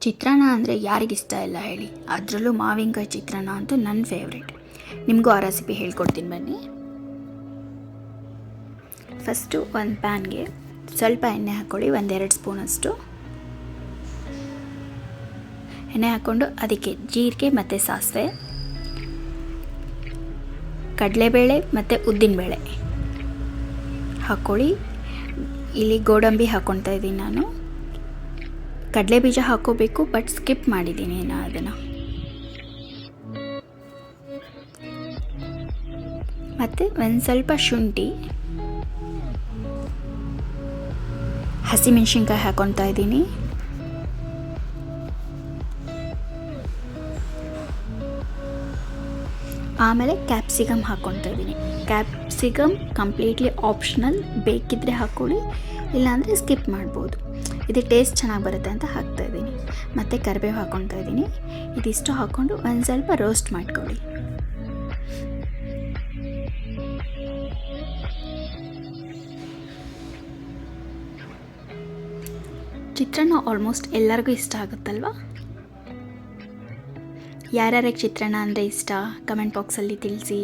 ಚಿತ್ರಾನ್ನ ಅಂದರೆ ಯಾರಿಗಿಷ್ಟ ಇಲ್ಲ ಹೇಳಿ, ಅದರಲ್ಲೂ ಮಾವಿನಕಾಯಿ ಚಿತ್ರಾನ್ನ ಅಂತೂ ನನ್ನ ಫೇವ್ರೇಟ್. ನಿಮಗೂ ಆ ರೆಸಿಪಿ ಹೇಳ್ಕೊಡ್ತೀನಿ ಬನ್ನಿ. ಫಸ್ಟು ಒಂದು ಪ್ಯಾನ್ಗೆ ಸ್ವಲ್ಪ ಎಣ್ಣೆ ಹಾಕ್ಕೊಳ್ಳಿ, 1-2 ಸ್ಪೂನಷ್ಟು ಎಣ್ಣೆ ಹಾಕ್ಕೊಂಡು ಅದಕ್ಕೆ ಜೀರಿಗೆ ಮತ್ತು ಸಾಸಿವೆ, ಕಡಲೆಬೇಳೆ ಮತ್ತು ಉದ್ದಿನಬೇಳೆ ಹಾಕ್ಕೊಳ್ಳಿ. ಇಲ್ಲಿ ಗೋಡಂಬಿ ಹಾಕ್ಕೊಳ್ತಾ ಇದ್ದೀನಿ ನಾನು. ಕಡಲೆ ಬೀಜ ಹಾಕ್ಕೋಬೇಕು, ಬಟ್ ಸ್ಕಿಪ್ ಮಾಡಿದ್ದೀನಿ ನಾನು ಅದನ್ನು. ಮತ್ತು ಒಂದು ಸ್ವಲ್ಪ ಶುಂಠಿ, ಹಸಿಮೆಣಸಿನ್ಕಾಯಿ ಹಾಕ್ಕೊಳ್ತಾ ಇದ್ದೀನಿ. ಆಮೇಲೆ ಕ್ಯಾಪ್ಸಿಕಮ್ ಹಾಕ್ಕೊಳ್ತಾ ಇದ್ದೀನಿ. ಕ್ಯಾಪ್ಸಿಕಮ್ ಕಂಪ್ಲೀಟ್ಲಿ ಆಪ್ಷನಲ್, ಬೇಕಿದ್ದರೆ ಹಾಕ್ಕೊಳ್ಳಿ, ಇಲ್ಲಾಂದರೆ ಸ್ಕಿಪ್ ಮಾಡ್ಬೋದು. ಇದು ಟೇಸ್ಟ್ ಚೆನ್ನಾಗಿ ಬರುತ್ತೆ ಅಂತ ಹಾಕ್ತಾಯಿದ್ದೀನಿ. ಮತ್ತು ಕರಿಬೇವು ಹಾಕ್ಕೊಳ್ತಾ ಇದ್ದೀನಿ. ಇದಿಷ್ಟು ಹಾಕ್ಕೊಂಡು ಒಂದು ಸ್ವಲ್ಪ ರೋಸ್ಟ್ ಮಾಡ್ಕೊಳ್ಳಿ. ಚಿತ್ರಾನ್ನ ಆಲ್ಮೋಸ್ಟ್ ಎಲ್ಲರಿಗೂ ಇಷ್ಟ ಆಗುತ್ತಲ್ವ? ಯಾರ್ಯಾರಿಗೆ ಚಿತ್ರಾನ್ನ ಅಂದರೆ ಇಷ್ಟ ಕಮೆಂಟ್ ಬಾಕ್ಸಲ್ಲಿ ತಿಳಿಸಿ.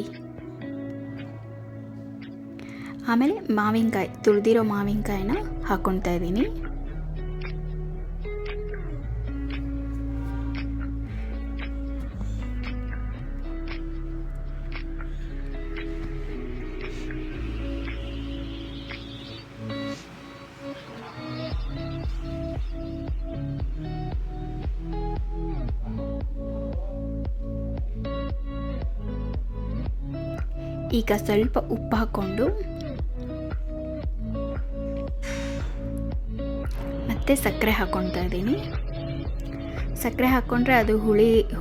ಆಮೇಲೆ ಮಾವಿನಕಾಯಿ, ತುರಿದಿರೋ ಮಾವಿನಕಾಯಿನ ಹಾಕ್ಕೊಳ್ತಾ ಇದ್ದೀನಿ. ಈಗ ಸ್ವಲ್ಪ ಉಪ್ಪು ಹಾಕ್ಕೊಂಡು ಮತ್ತು ಸಕ್ಕರೆ ಹಾಕ್ಕೊಳ್ತಾ ಇದ್ದೀನಿ. ಸಕ್ಕರೆ ಹಾಕ್ಕೊಂಡ್ರೆ ಅದು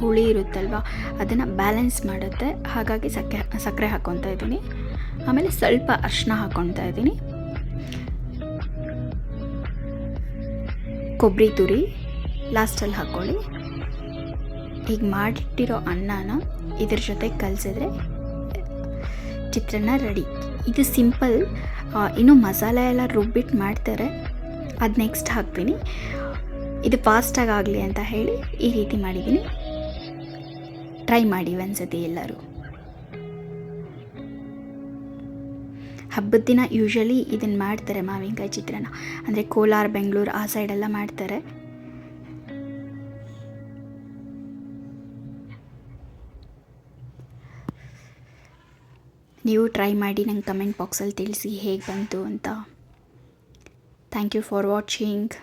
ಹುಳಿ ಇರುತ್ತಲ್ವ, ಅದನ್ನು ಬ್ಯಾಲೆನ್ಸ್ ಮಾಡುತ್ತೆ. ಹಾಗಾಗಿ ಸಕ್ಕರೆ ಹಾಕ್ಕೊಳ್ತಾ ಇದ್ದೀನಿ. ಆಮೇಲೆ ಸ್ವಲ್ಪ ಅರಿಶಿನ ಹಾಕ್ಕೊಳ್ತಾ ಇದ್ದೀನಿ. ಕೊಬ್ಬರಿ ತುರಿ ಲಾಸ್ಟಲ್ಲಿ ಹಾಕ್ಕೊಳ್ಳಿ. ಈಗ ಮಾಡಿಟ್ಟಿರೋ ಅನ್ನನ ಇದ್ರ ಜೊತೆ ಕಲಸಿದ್ರೆ ಚಿತ್ರಾನ್ನ ರೆಡಿ. ಇದು ಸಿಂಪಲ್. ಇನ್ನೂ ಮಸಾಲೆ ಎಲ್ಲ ರುಬ್ಬಿಟ್ಟು ಮಾಡ್ತಾರೆ, ಅದು ನೆಕ್ಸ್ಟ್ ಹಾಕ್ತೀನಿ. ಇದು ಫಾಸ್ಟಾಗಿ ಆಗಲಿ ಅಂತ ಹೇಳಿ ಈ ರೀತಿ ಮಾಡಿದ್ದೀನಿ. ಟ್ರೈ ಮಾಡಿ ಒಂದ್ಸತಿ ಎಲ್ಲರೂ. ಹಬ್ಬದ ದಿನ ಯೂಶ್ವಲಿ ಇದನ್ನು ಮಾಡ್ತಾರೆ, ಮಾವಿನಕಾಯಿ ಚಿತ್ರಾನ್ನ. ಅಂದರೆ ಕೋಲಾರ, ಬೆಂಗಳೂರು ಆ ಸೈಡೆಲ್ಲ ಮಾಡ್ತಾರೆ. ನೀವು ಟ್ರೈ ಮಾಡಿ ನಂಗೆ ಕಮೆಂಟ್ ಬಾಕ್ಸಲ್ಲಿ ತಿಳಿಸಿ ಹೇಗೆ ಬಂತು ಅಂತ. Thank you for watching.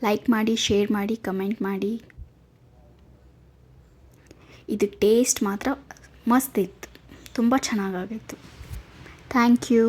Like ಮಾಡಿ, ಶೇರ್ ಮಾಡಿ, ಕಮೆಂಟ್ ಮಾಡಿ. ಇದು ಟೇಸ್ಟ್ ಮಾತ್ರ ಮಸ್ತ್ ಇತ್ತು, ತುಂಬ ಚೆನ್ನಾಗಾಗಿತ್ತು. Thank you.